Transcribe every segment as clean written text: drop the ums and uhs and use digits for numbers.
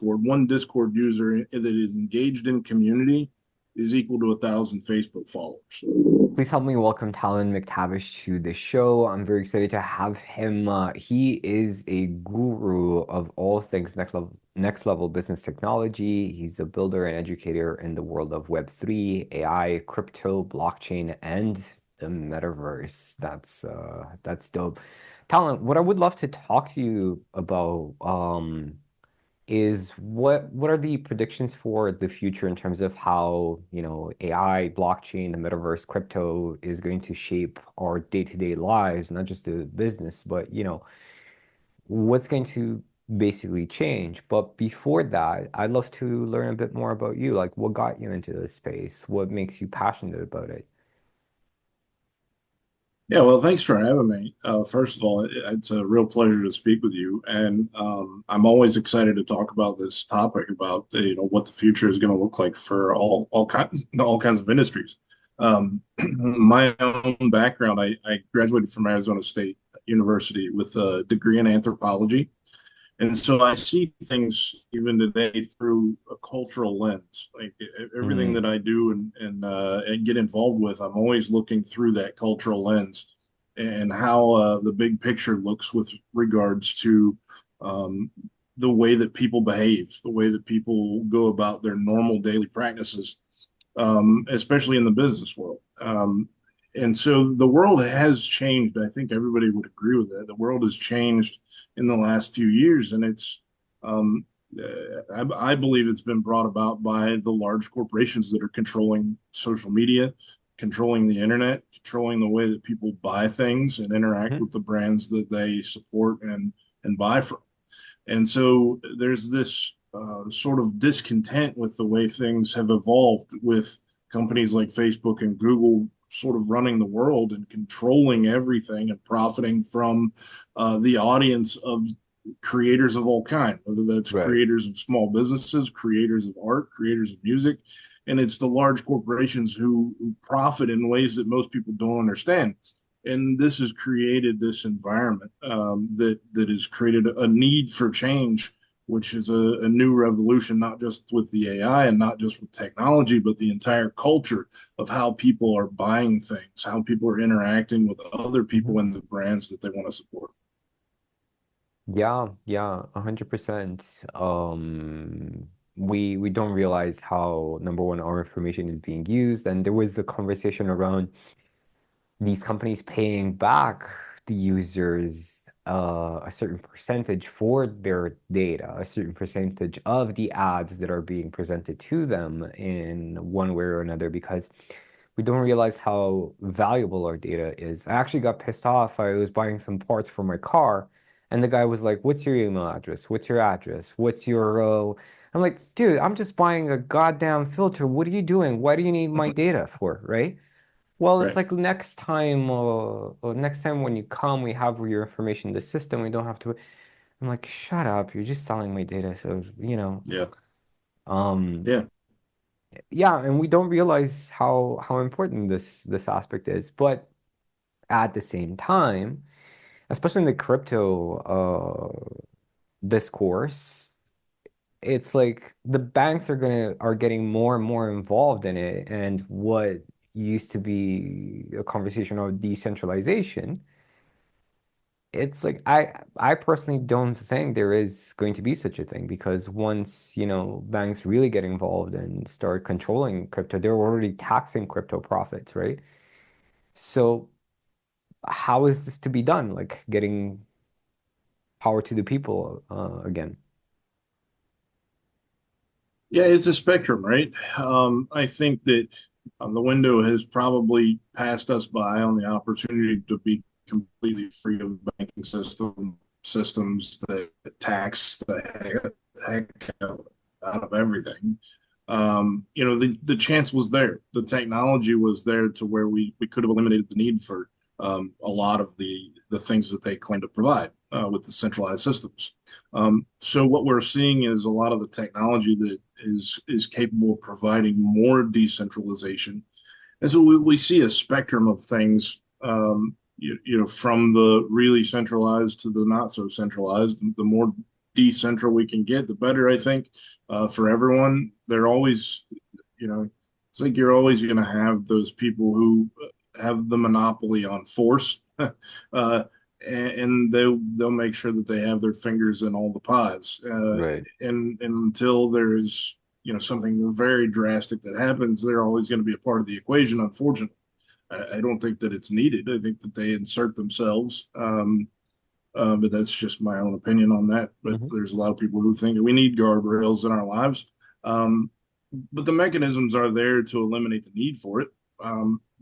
Discord. One Discord user that is engaged in community is equal to 1,000 Facebook followers. Please help me welcome Talon MacTavish to the show. I'm very excited to have him. He is a guru of all things next level business technology. He's a builder and educator in the world of Web3, AI, crypto, blockchain, and the metaverse. That's dope. Talon, what I would love to talk to you about is what are the predictions for the future in terms of how, AI, blockchain, the metaverse, crypto is going to shape our day-to-day lives, not just the business, but what's going to basically change. But before that, I'd love to learn a bit more about you. Like, what got you into this space? What makes you passionate about it? Yeah, well, thanks for having me. First of all, it's a real pleasure to speak with you, and I'm always excited to talk about this topic about what the future is going to look like for all kinds of industries. My own background, I graduated from Arizona State University with a degree in anthropology, and so I see things even today through a cultural lens. Like everything Mm, that I do and get involved with, I'm always looking through that cultural lens and how the big picture looks with regards to um, the way that people behave, the way that people go about their normal daily practices, especially in the business world. And so the world has changed. I think everybody would agree with that. The world has changed in the last few years, and um, I believe it's been brought about by the large corporations that are controlling social media, controlling the internet, controlling the way that people buy things and interact mhm. with the brands that they support and buy from. And so there's this sort of discontent with the way things have evolved with companies like Facebook and Google sort of running the world and controlling everything and profiting from the audience of creators of all kind, whether that's Right. creators of small businesses, creators of art, creators of music. And it's the large corporations who profit in ways that most people don't understand. And this has created this environment that has created a need for change, which is a new revolution, not just with the AI and not just with technology, but the entire culture of how people are buying things, how people are interacting with other people Mhm. and the brands that they want to support. Yeah, yeah, 100%. We don't realize how, number one, our information is being used, and there was a conversation around these companies paying back the users a certain percentage for their data, a certain percentage of the ads that are being presented to them in one way or another, because we don't realize how valuable our data is. I actually got pissed off. I was buying some parts for my car, and the guy was like, "What's your email address? What's your address? What's your?" I'm like, "Dude, I'm just buying a goddamn filter. What are you doing? Why do you need my data for, right?" Well, it's Right, like next time when you come, we have your information in the system. We don't have to. I'm like, shut up. You're just selling my data. So. yeah, Um, yeah. yeah, and we don't realize how important this aspect is. But at the same time, especially in the crypto discourse, it's like the banks are getting more and more involved in it, and what used to be a conversation of decentralization, it's like I personally don't think there is going to be such a thing, because once, banks really get involved and start controlling crypto, they're already taxing crypto profits, right? So how is this to be done? Like getting power to the people again. Yeah, it's a spectrum, right? I think that the window has probably passed us by on the opportunity to be completely free of banking systems that tax the heck out of everything. The chance was there. The technology was there to where we could have eliminated the need for a lot of the things that they claim to provide with the centralized systems. So what we're seeing is a lot of the technology that is capable of providing more decentralization, and so we see a spectrum of things. From the really centralized to the not so centralized. The more decentral we can get, the better, I think, for everyone. They're always, you know, it's like you're always going to have those people who have the monopoly on force, and they'll make sure that they have their fingers in all the pies. Right. And until there is, something very drastic that happens, they're always going to be a part of the equation, unfortunately. I don't think that it's needed. I think that they insert themselves. But that's just my own opinion on that. But Hmm. there's a lot of people who think that we need guardrails in our lives. Um, but the mechanisms are there to eliminate the need for it.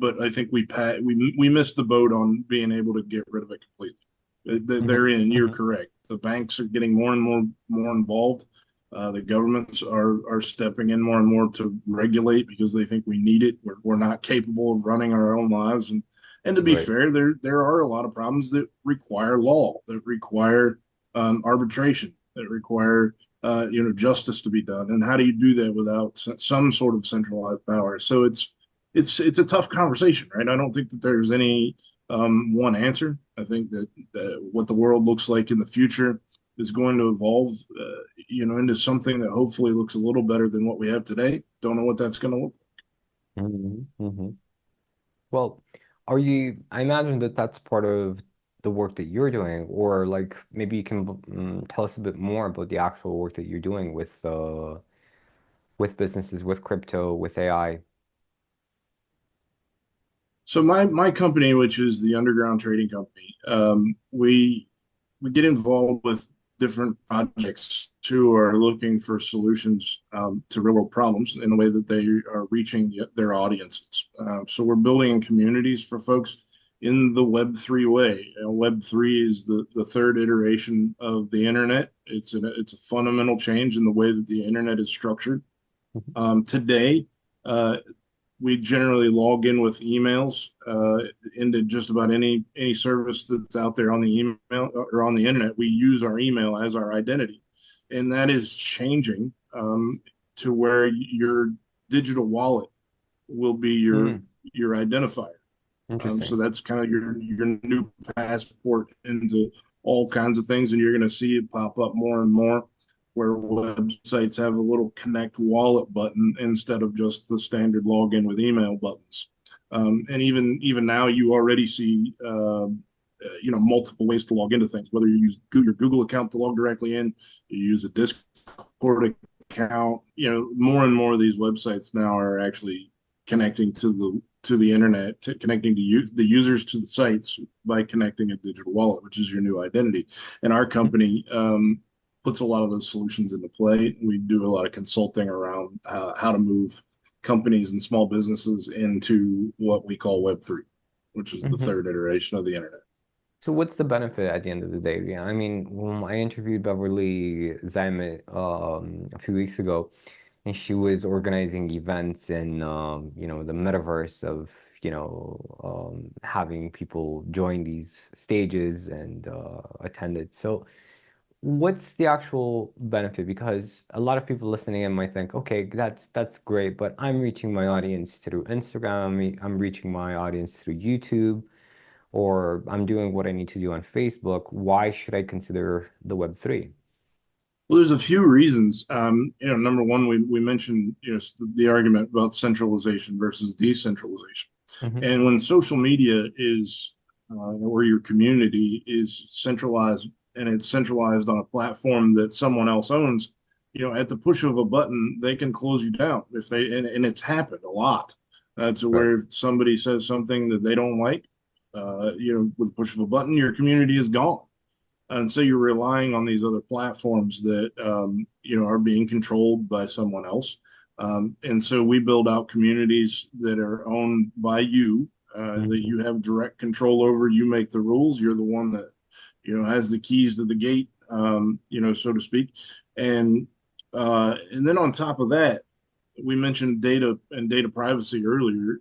But I think we missed the boat on being able to get rid of it completely. Hmm. Therein, you're Hmm. correct. The banks are getting more and more involved. The governments are stepping in more and more to regulate because they think we need it. We're not capable of running our own lives, and to be Right. fair, there are a lot of problems that require law, that require arbitration, that require justice to be done. And how do you do that without some sort of centralized power? So it's a tough conversation, right? I don't think that there's any one answer. I think that what the world looks like in the future is going to evolve, into something that hopefully looks a little better than what we have today. Don't know what that's going to look like. Hmm. Hmm. Well, I imagine that that's part of the work that you're doing, or like maybe you can tell us a bit more about the actual work that you're doing with businesses, with crypto, with AI. So my company, which is the Underground Trading Company, we get involved with different projects who are looking for solutions to real world problems in the way that they are reaching their audiences. So we're building communities for folks in the Web3 way. Web3 is the third iteration of the internet. It's a fundamental change in the way that the internet is structured. Mhm. Today, uh, we generally log in with emails into just about any service that's out there on the email or on the internet. We use our email as our identity, and that is changing to where your digital wallet will be Hmm. your identifier. So Interesting. that's kind of your new passport into all kinds of things, and you're going to see it pop up more and more, where websites have a little connect wallet button instead of just the standard login with email buttons. And even now, you already see multiple ways to log into things. Whether you use your Google account to log directly in, you use a Discord account. More and more of these websites now are actually connecting to the internet, connecting the users to the sites by connecting a digital wallet, which is your new identity. And our company puts a lot of those solutions into play. We do a lot of consulting around how to move companies and small businesses into what we call Web3, which is the Hmm. third iteration of the internet. So what's the benefit at the end of the day? Yeah, I mean, when I interviewed Beverly Zimit a few weeks ago, and she was organizing events in the metaverse of having people join these stages and attend it. So what's the actual benefit? Because a lot of people listening in might think, okay, that's great, but I'm reaching my audience through Instagram, I'm reaching my audience through YouTube, or I'm doing what I need to do on Facebook. Why should I consider the Web3? Well, there's a few reasons. Number one, we mentioned the argument about centralization versus decentralization, Hmm. and when social media is or your community is centralized and it's centralized on a platform that someone else owns, at the push of a button, they can close you down if they and it's happened a lot. To Right. where if somebody says something that they don't like, with the push of a button, your community is gone, and so you're relying on these other platforms that are being controlled by someone else. And so we build out communities that are owned by you, that Hmm. you have direct control over. You make the rules. You're the one that has the keys to the gate, so to speak. And then on top of that, we mentioned data and data privacy earlier.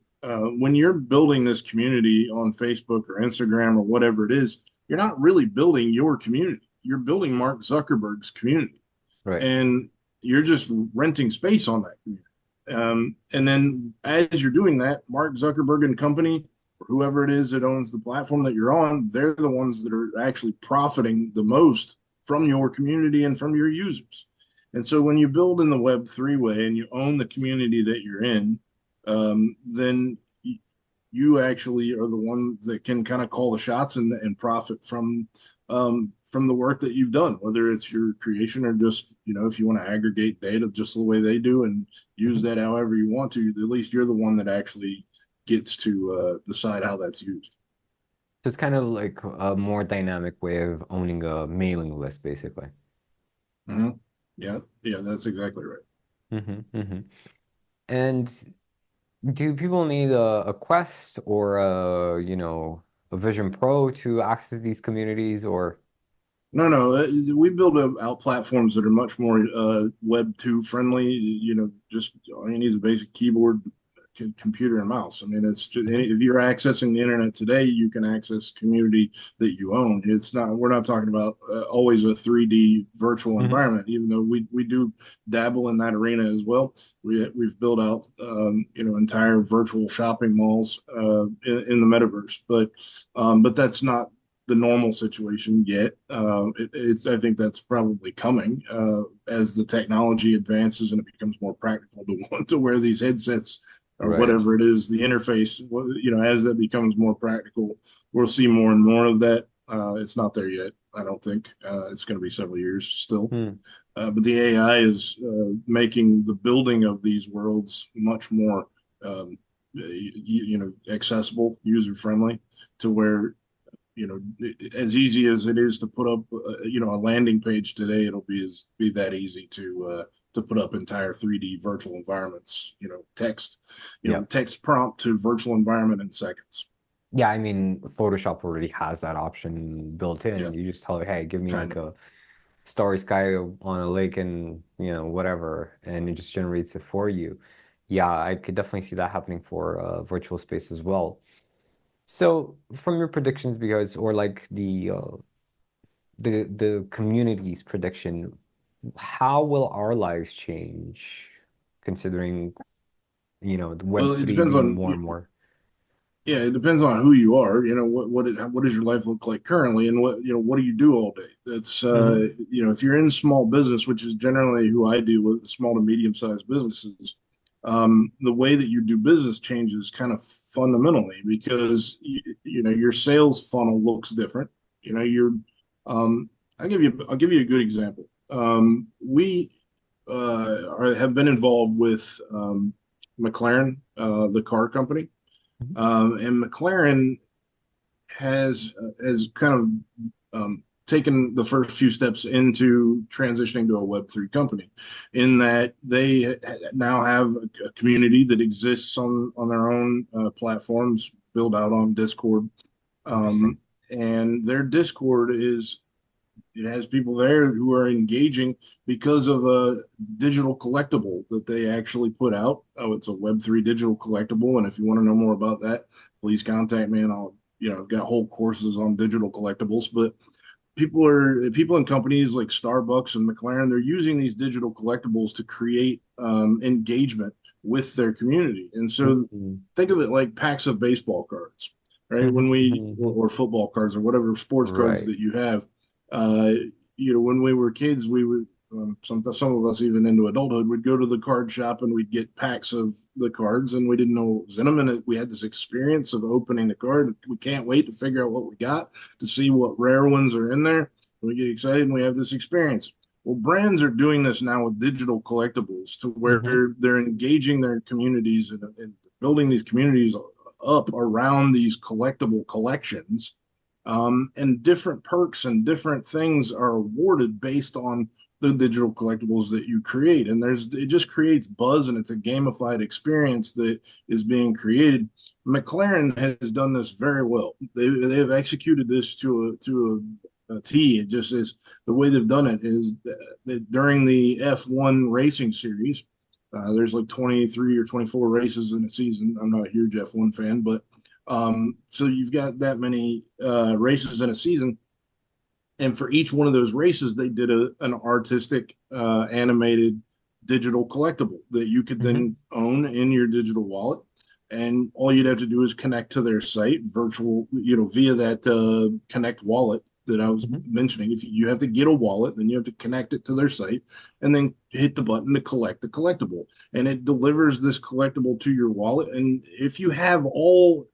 When you're building this community on Facebook or Instagram or whatever it is, you're not really building your community. You're building Mark Zuckerberg's community, Right. and you're just renting space on that community. And then as you're doing that, Mark Zuckerberg and company, or whoever it is that owns the platform that you're on, they're the ones that are actually profiting the most from your community and from your users. And so when you build in the Web3 way and you own the community that you're in, then you actually are the one that can kind of call the shots and profit from the work that you've done, whether it's your creation or just, if you want to aggregate data just the way they do and use Mhm. that however you want to, at least you're the one that actually gets to decide how that's used. So it's kind of like a more dynamic way of owning a mailing list, basically. Hmm. Yeah, yeah, that's exactly right. Hmm. And do people need a Quest or a Vision Pro to access these communities or No, no, we build out platforms that are much more Web 2 friendly. Just all you need is a basic keyboard, computer, and mouse. I mean, it's just, Mhm. if you're accessing the internet today, you can access community that you own. We're not talking about always a 3D virtual Mhm. environment, even though we do dabble in that arena as well. We've built out, entire virtual shopping malls in the metaverse, but that's not the normal situation yet. I think that's probably coming as the technology advances and it becomes more practical to want to wear these headsets or Right. whatever it is, the interface. As that becomes more practical, we'll see more and more of that. It's not there yet. I don't think it's going to be several years still. Hmm. But the AI is making the building of these worlds much more, accessible, user friendly, to where as easy as it is to put up a landing page today, it'll be that easy to put up entire 3D virtual environments, Yeah. text prompt to virtual environment in seconds. Yeah, I mean, Photoshop already has that option built in. Yeah, You just tell it, hey, give me kind like of. a starry sky on a lake and, whatever, and it just generates it for you. Yeah, I could definitely see that happening for virtual space as well. So, from your predictions, because or like the community's prediction, how will our lives change, considering, the Well, it Web3 depends being on more and more? yeah, it depends on who you are. What does your life look like currently, and what do you do all day? That's Hmm. if you're in small business, which is generally who I deal with, small to medium sized businesses, the way that you do business changes kind of fundamentally because your sales funnel looks different. You know, you're um, I'll give you a good example. We have been involved with McLaren, the car company. And McLaren has kind of taken the first few steps into transitioning to a Web3 company, in that they now have a community that exists on their own platforms, built out on Discord, Interesting. um, and their Discord is it has people there who are engaging because of a digital collectible that they actually put out. Oh, it's a Web3 digital collectible. And if you want to know more about that, please contact me and I've got whole courses on digital collectibles. But people in companies like Starbucks and McLaren, they're using these digital collectibles to create engagement with their community. And so Mhm. think of it like packs of baseball cards, right? Mhm. When we Mhm. or football cards or whatever sports cards Right. that you have. Uh, when we were kids, we would some of us even into adulthood would go to the card shop and we'd get packs of the cards and we didn't know what was in them, and we had this experience of opening the card. We can't wait to figure out what we got, to see what rare ones are in there. We get excited and we have this experience. Well, brands are doing this now with digital collectibles to Hmm. where they're engaging their communities and building these communities up around these collectible collections. And different perks and different things are awarded based on the digital collectibles that you create. And it just creates buzz and it's a gamified experience that is being created. McLaren has done this very well. They have executed this to a T. It just is the way they've done it is that during the F1 racing series, there's like 23 or 24 races in a season. I'm not a huge F1 fan, but so you've got that many races in a season, and for each one of those races, they did an artistic, animated digital collectible that you could Hmm. then own in your digital wallet. And all you'd have to do is connect to their site, via that Connect wallet, that I was Hmm. mentioning. If you have to get a wallet, then you have to connect it to their site and then hit the button to collect the collectible. And it delivers this collectible to your wallet. And if you have all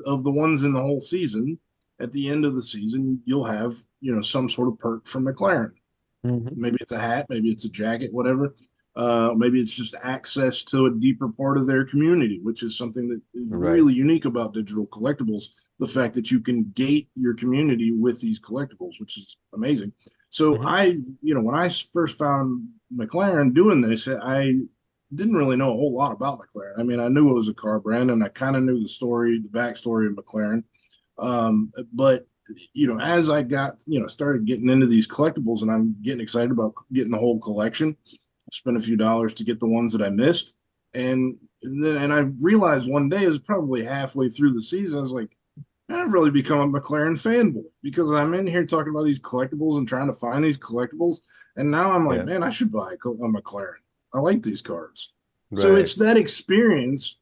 of the ones in the whole season, at the end of the season, you'll have, some sort of perk from McLaren. Hmm. Maybe it's a hat, maybe it's a jacket, whatever. Maybe it's just access to a deeper part of their community, which is something that is Right. really unique about digital collectibles. The fact that you can gate your community with these collectibles, which is amazing. So Hmm. when I first found McLaren doing this, I didn't really know a whole lot about McLaren. I mean, I knew it was a car brand, and I kind of knew the story, the backstory of McLaren. But as I got, started getting into these collectibles and I'm getting excited about getting the whole collection, I spent a few dollars to get the ones that I missed. And I realized one day, it was probably halfway through the season, I was like, I've really become a McLaren fanboy because I'm in here talking about these collectibles and trying to find these collectibles. And now I'm like, Yeah. man, I should buy a McLaren. I like these cards. So Right. it's that experience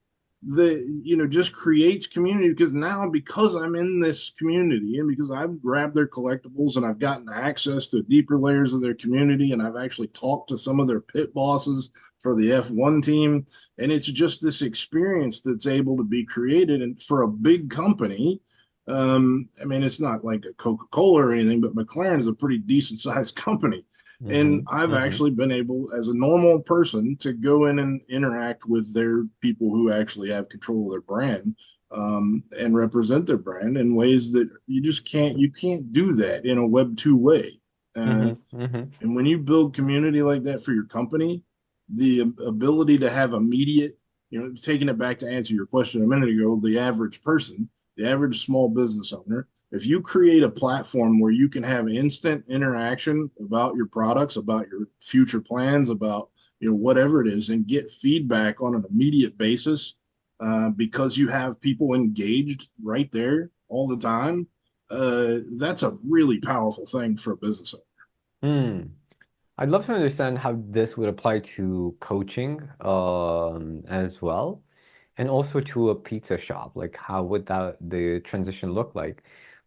that, just creates community because I'm in this community and because I've grabbed their collectibles and I've gotten access to deeper layers of their community and I've actually talked to some of their pit bosses for the F1 team. And it's just this experience that's able to be created. And for a big company, I mean, it's not like a Coca-Cola or anything, but McLaren is a pretty decent sized company. And Hmm. I've Hmm. actually been able, as a normal person, to go in and interact with their people who actually have control of their brand, and represent their brand in ways that you can't do that in a Web 2 way. Uh, Hmm. Hmm. and when you build community like that for your company, the ability to have immediate, taking it back to answer your question a minute ago, the average person, the average small business owner, if you create a platform where you can have instant interaction about your products, about your future plans, about whatever it is, and get feedback on an immediate basis, because you have people engaged right there all the time, that's a really powerful thing for a business owner. Hmm. I'd love to understand how this would apply to coaching as well, and also to a pizza shop. Like, how would the transition look like?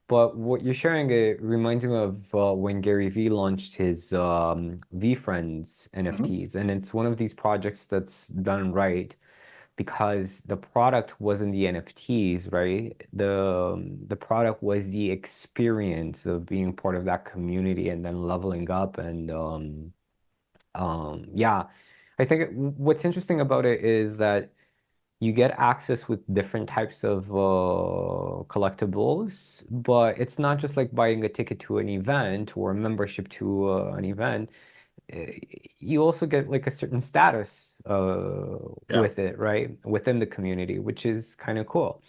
But what you're sharing, it reminds me of when Gary Vee launched his V Friends Mhm. NFTs, and it's one of these projects that's done right because the product wasn't the NFTs, right? The product was the experience of being part of that community and then leveling up and yeah, I think what's interesting about it is that you get access with different types of collectibles, but it's not just like buying a ticket to an event or a membership to an event. Uh, You also get like a certain status Yeah. with it, right? Within the community, which is kind of cool.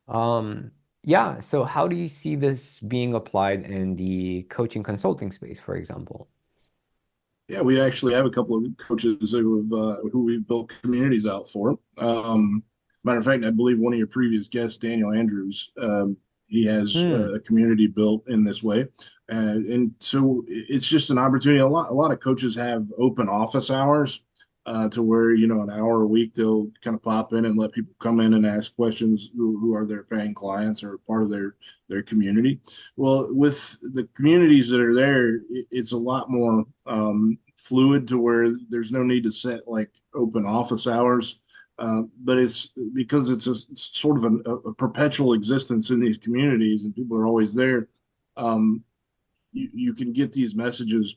Um, yeah, so how do you see this being applied in the coaching consulting space, for example? Yeah, we actually have a couple of coaches who we've built communities out for. Matter of fact, I believe one of your previous guests, Daniel Andrews, he has Hmm. a community built in this way, and so it's just an opportunity. A lot of coaches have open office hours, to where an hour a week they'll kind of pop in and let people come in and ask questions who are their paying clients or part of their community. Well, with the communities that are there, it's a lot more fluid to where there's no need to set like open office hours. But it's because it's a sort of a perpetual existence in these communities and people are always there. Um, you can get these messages,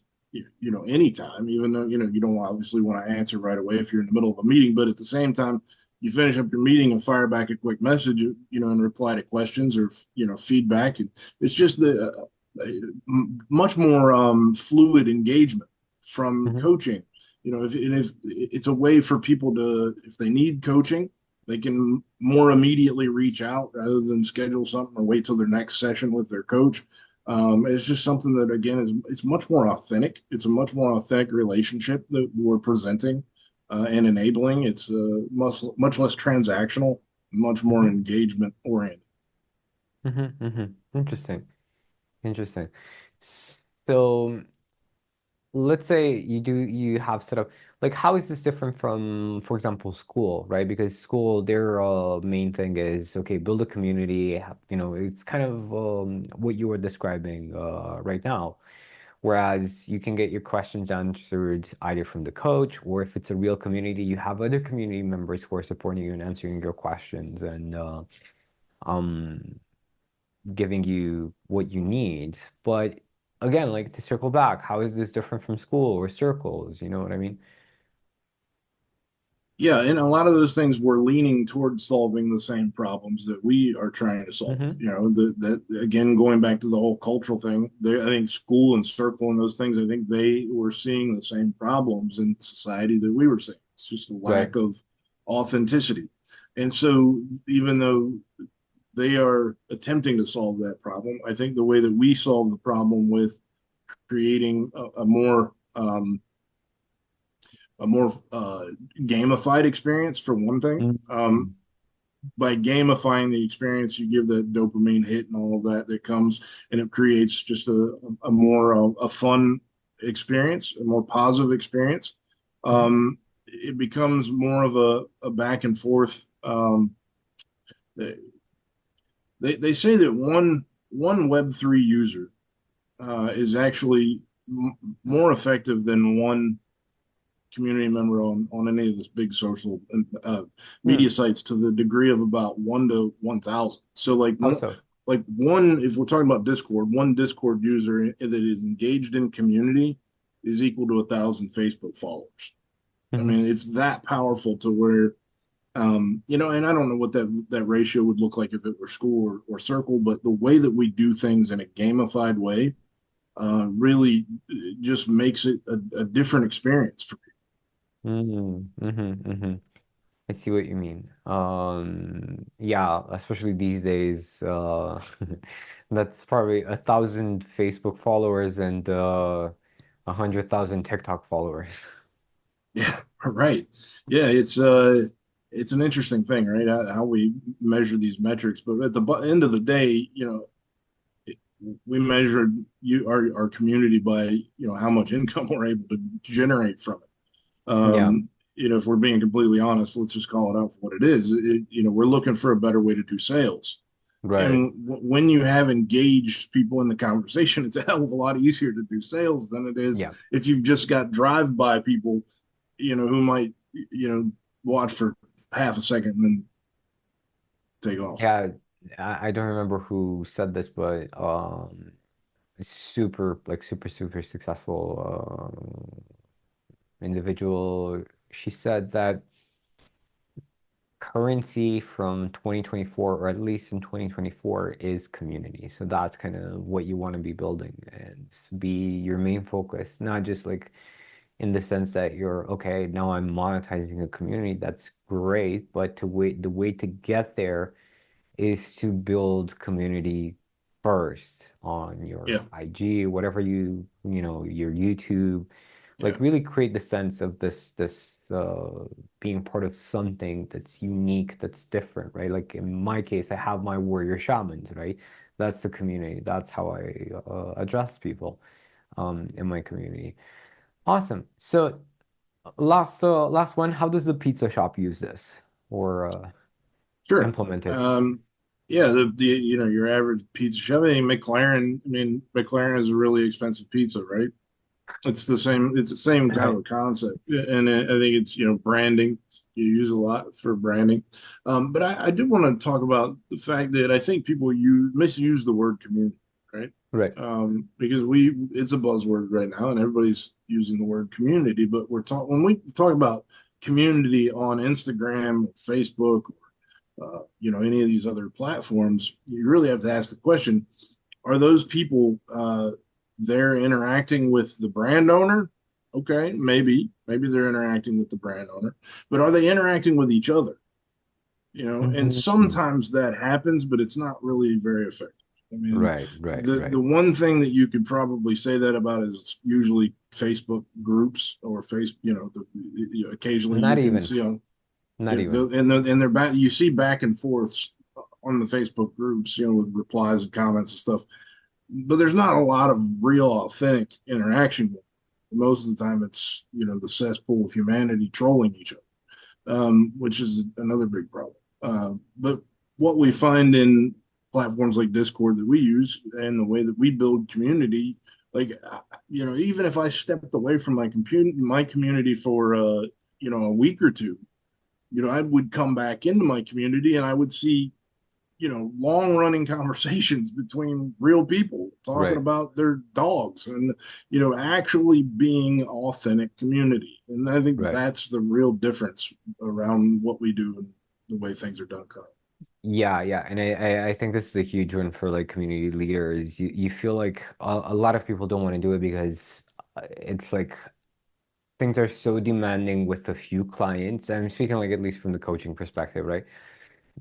anytime, even though, you don't obviously want to answer right away if you're in the middle of a meeting, but at the same time, you finish up your meeting and fire back a quick message, and reply to questions or, feedback. And it's just much more fluid engagement from Hmm. coaching. If it's a way for people to, if they need coaching, they can more immediately reach out rather than schedule something or wait till their next session with their coach. It's just something that again is it's much more authentic. It's a much more authentic relationship that we're presenting, and enabling. It's much less transactional, much more Hmm. engagement oriented. Hmm. Hmm. Interesting. Interesting. So let's say you have set up, like, how is this different from, for example, school, right? Because school, their main thing is, okay, build a community, it's kind of what you were describing right now. Whereas you can get your questions answered either from the coach, or if it's a real community, you have other community members who are supporting you and answering your questions and um giving you what you need. But again, like, to circle back, how is this different from school or circles? You know what I mean? Yeah, and a lot of those things we're leaning towards solving the same problems that we are trying to solve. Mm-hmm. That again, going back to the whole cultural thing, I think school and circle and those things, I think they were seeing the same problems in society that we were seeing. It's just a Right. lack of authenticity. And so, even though they are attempting to solve that problem, I think the way that we solve the problem with creating a more gamified experience for one thing. Mm-hmm. By gamifying the experience, you give that dopamine hit and all of that that comes, and it creates just a more a fun experience, a more positive experience. It becomes more of a back and forth. They say that one Web3 user is actually more effective than one community member on any of this big social media Hmm. sites to the degree of about 1 to 1,000. So How so? like one, if we're talking about Discord, one Discord user that is engaged in community is equal to 1,000 Facebook followers. I Mm-hmm. mean, it's that powerful to where and I don't know what that ratio would look like if it were school or circle, but the way that we do things in a gamified way really just makes it a different experience for Mm-hmm. Mm-hmm. Mm-hmm. I see what you mean. Yeah, especially these days, that's probably 1,000 Facebook followers and 100,000 TikTok followers. Yeah, right. Yeah, it's an interesting thing, right? How we measure these metrics, but at the end of the day, we measured our community by how much income we're able to generate from it. Yeah, If we're being completely honest, let's just call it out for what it is. We're looking for a better way to do sales. right. And when you have engaged people in the conversation, it's a hell of a lot easier to do sales than it is Yeah. if you've just got drive-by people who might, watch for half a second and then take off. Yeah, I don't remember who said this, but super, like, super successful individual. She said that currency from 2024, or at least in 2024, is community. So that's kind of what you want to be building and be your main focus, not just like in the sense that you're, okay, now I'm monetizing a community. That's great, but the way to get there is to build community first on your Yeah, IG, whatever your YouTube, yeah, like, really create the sense of this being part of something that's unique, that's different, right? Like, in my case, I have my warrior shamans, right? That's the community. That's how I address people in my community. Awesome. So last one, how does the pizza shop use this or sure. implement it? Yeah, the your average pizza shop. I mean, McLaren is a really expensive pizza, right? It's the same. It's the same kind of Right. a concept, and I think it's branding. You use a lot for branding, but I do want to talk about the fact that I think people misuse the word community, right? Right. Because it's a buzzword right now, and everybody's using the word community. But when we talk about community on Instagram, Facebook, any of these other platforms, you really have to ask the question: are those people they're interacting with the brand owner? Okay, maybe they're interacting with the brand owner, but are they interacting with each other? And Mhm. sometimes that happens, but it's not really very effective. I mean, Right, right, the right. one thing that you could probably say that about is usually Facebook groups or occasionally you Not can even, see on not even. and they're back. You see back and forths on the Facebook groups, with replies and comments and stuff. But there's not a lot of real authentic interaction. Most of the time, it's the cesspool of humanity trolling each other, which is another big problem. But what we find in platforms like Discord that we use and the way that we build community, like even if I stepped away from my community for a week or two, I would come back into my community and I would see long running conversations between real people talking Right, about their dogs and actually being authentic community. And I think right. that's the real difference around what we do and the way things are done currently. Yeah, yeah, and I think this is a huge one for like community leaders. You feel like a lot of people don't want to do it because it's like things are so demanding with a few clients. I'm speaking like at least from the coaching perspective, right?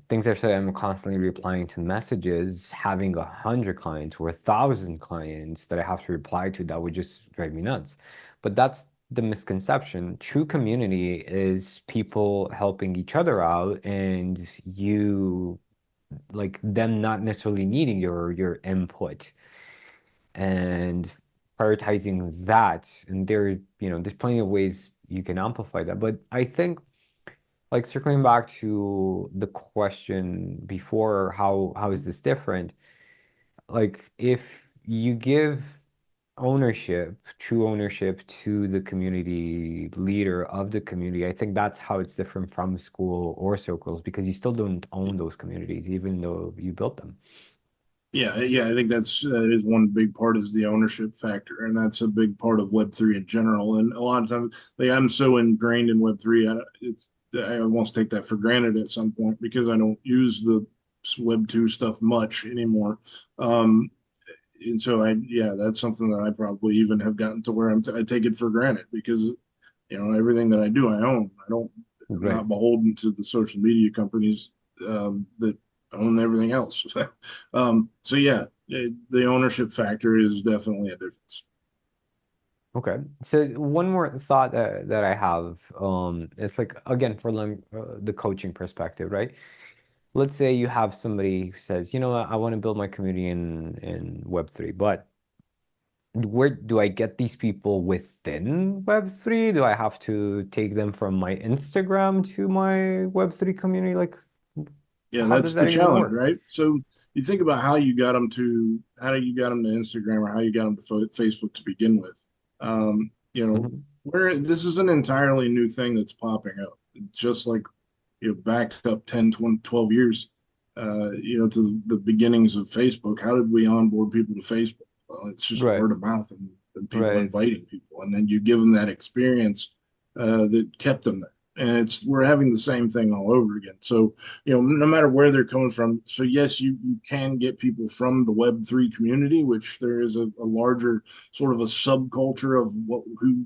Things are so I'm constantly replying to messages, having 100 clients or 1,000 clients that I have to reply to, that would just drive me nuts. But that's the misconception. True community is people helping each other out and you like them not necessarily needing your input and prioritizing that. And there's plenty of ways you can amplify that. But I think like circling back to the question before, how is this different? Like if you give ownership, true ownership to the community leader of the community, I think that's how it's different from school or circles because you still don't own those communities, even though you built them. Yeah, yeah, I think that's is one big part is the ownership factor, and that's a big part of Web3 in general. And a lot of times, like I'm so ingrained in Web3, I almost take that for granted at some point because I don't use the Web2 stuff much anymore. Um, and so yeah, that's something that I probably even have gotten to where I take it for granted because everything that I do I own. I'm Right, not beholden to the social media companies that own everything else. So yeah, the ownership factor is definitely a difference. okay. So one more thought that I have, it's like again for the coaching perspective, right? Let's say you have somebody who says, you know what, I want to build my community in Web3, but where do I get these people within Web3? Do I have to take them from my Instagram to my Web3 community? Like, Yeah, how does that's the that even challenge, work? right? So you think about how you got them to Instagram or how you got them to Facebook to begin with. Hmm. Where this is an entirely new thing that's popping up. Just like back up 10, 20, 12 years, to the beginnings of Facebook. How did we onboard people to Facebook? Well, it's just Right, word of mouth and people right, inviting people, and then you give them that experience that kept them there. And we're having the same thing all over again. So no matter where they're coming from. So yes, you can get people from the Web3 community, which there is a larger sort of a subculture of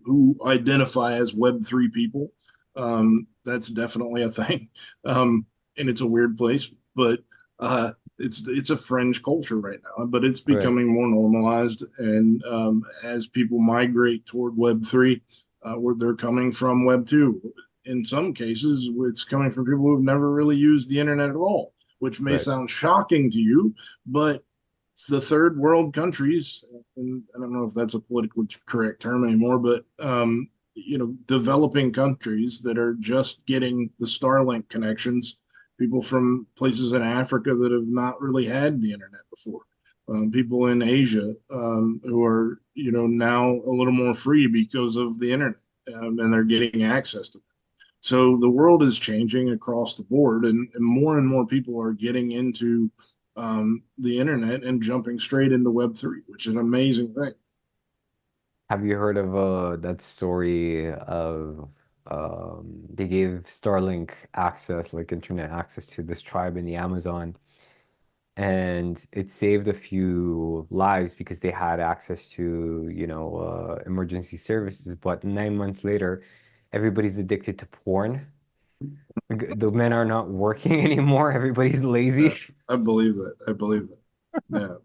who identify as Web3 people. That's definitely a thing, and it's a weird place, but it's a fringe culture right now. But it's right, becoming more normalized, and as people migrate toward Web3, where they're coming from Web2. In some cases, it's coming from people who've never really used the internet at all, which may right. sound shocking to you, but the third world countries, and I don't know if that's a politically correct term anymore, but developing countries that are just getting the Starlink connections, people from places in Africa that have not really had the internet before, people in Asia who are now a little more free because of the internet, and they're getting access to it. So the world is changing across the board, and more people are getting into the internet and jumping straight into Web3, which is an amazing thing. Have you heard of that story of they gave Starlink access, like internet access to this tribe in the Amazon, and it saved a few lives because they had access to, emergency services. But 9 months later, everybody's addicted to porn. The men are not working anymore. Everybody's lazy. I believe that. I believe that. Yeah,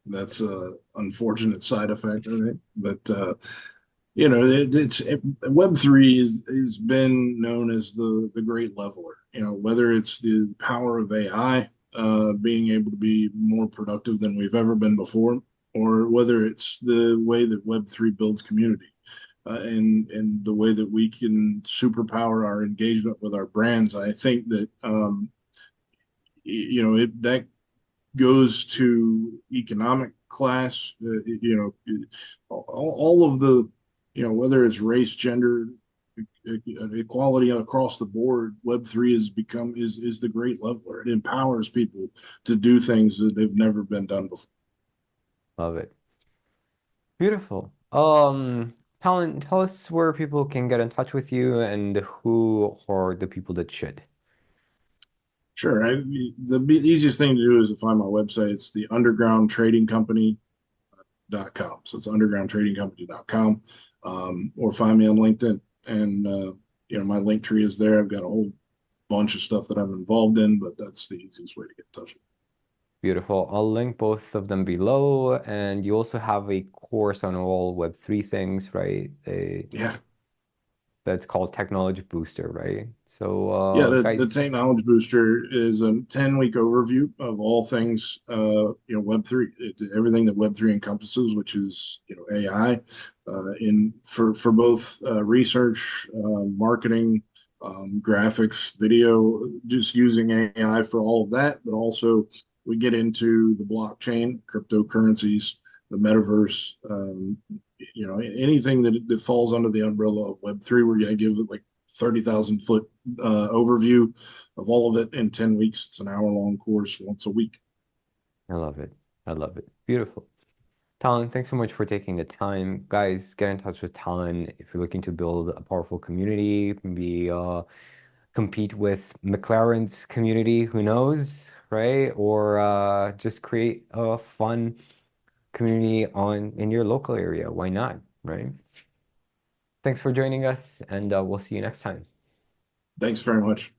that's a unfortunate side effect, I think. But Web3 is been known as the great leveler. Whether it's the power of AI being able to be more productive than we've ever been before, or whether it's the way that Web3 builds community. and the way that we can superpower our engagement with our brands. I think that that goes to economic class. All of the whether it's race, gender, equality across the board. Web3 has become is the great leveler. It empowers people to do things that they've never been done before. Love it. Beautiful. Talon, tell us where people can get in touch with you and who are the people that should. Sure. The easiest thing to do is to find my website. It's the undergroundtradingcompany.com. So it's undergroundtradingcompany.com, or find me on LinkedIn. And, my link tree is there. I've got a whole bunch of stuff that I'm involved in, but that's the easiest way to get in touch with Beautiful. I'll link both of them below, and you also have a course on all Web3 things, right? me. Yeah. That's called Technology Booster, right? So, Yeah, the guys, Technology Booster is a 10-week overview of all things, Web3, everything that Web3 encompasses, which is, AI, in for both research, marketing, graphics, video, just using AI for all of that, but also we get into the blockchain, cryptocurrencies, the metaverse, anything that falls under the umbrella of Web3. We're going to give it like 30,000 foot overview of all of it in 10 weeks. It's an hour-long course once a week. I love it. I love it. Beautiful. Talon, thanks so much for taking the time. Guys, get in touch with Talon if you're looking to build a powerful community, maybe compete with McLaren's community, who knows, right? Or just create a fun community on in your local area. Why not, right? Thanks for joining us, and we'll see you next time. Thanks very much.